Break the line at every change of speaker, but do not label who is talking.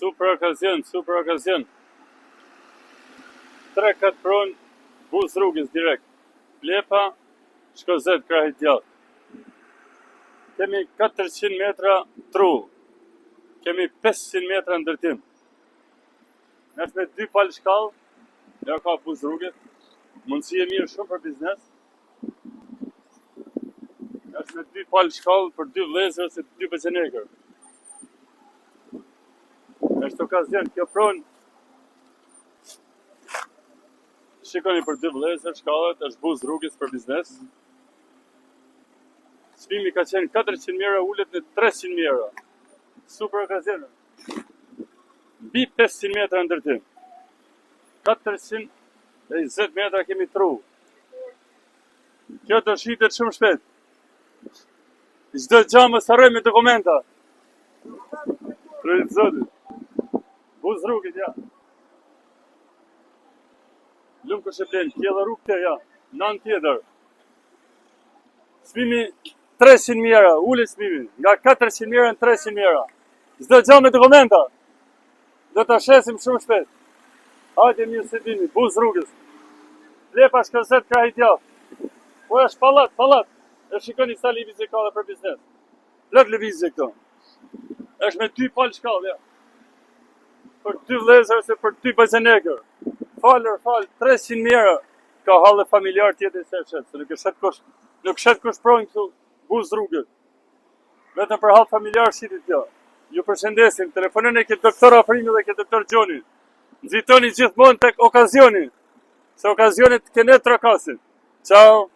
Super okazion. 3-4 pronë, buz rrugës direkt. Lepa, Shkozet, krahit djathtë. Kemi 400 metra trull. Kemi 500 metra ndërtim. Është me 2 palë shkallë, ja ka buz rrugët. Mundësi e mirë shumë për biznes. Është me 2 palë shkallë për 2 vlezër ose 2 beqenegër. Është okazion, kjo pronë. Shikoni për 2 vlezër, shkallët, është buz rrugës për biznes. Çmimi ka qenë 400 mijë euro, ulet në 300 mijë euro. Super okazion. Mbi 500 metra ndërtim. 420 metra kemi tru. Kjo do shitet shumë shpejt. Çdo gjë mos harroj me dokumenta. Drejt zotit. Buz rrugët, ja. Lumë kështë e blenë, kjellë rrugë të, ja. Nan tjetër. Çmimi 300 mijë euro, ule çmimi. Nga 400 mijë euro në 300 mijë euro. Çdo gjë me dokumenta. Do ta shesim shumë shpejt. Hajde mirë se dini, buz rrugës. Lepa Shkozet, krahit djathtë. Po është pallat. E shikoni sa lëvizje ka dhe për biznes. Plot lëvizje këto. Është me 2 palë shkallë, ja. Për 2 vlezër ose për 2 beqenegër. Fal, 300 mijë euro. Ka hallë familjar tjetër se shet, se nuk shet kush pronjë këtu buz rrugët. Vetëm për hallë familjar shitit kjo. Ju përshëndesim, telefononi ke doktor Afrimi dhe ke doktor Gjoni. Nxitoni gjithmonë tek okazioni. Se okazionet kene trokasin. Ciao.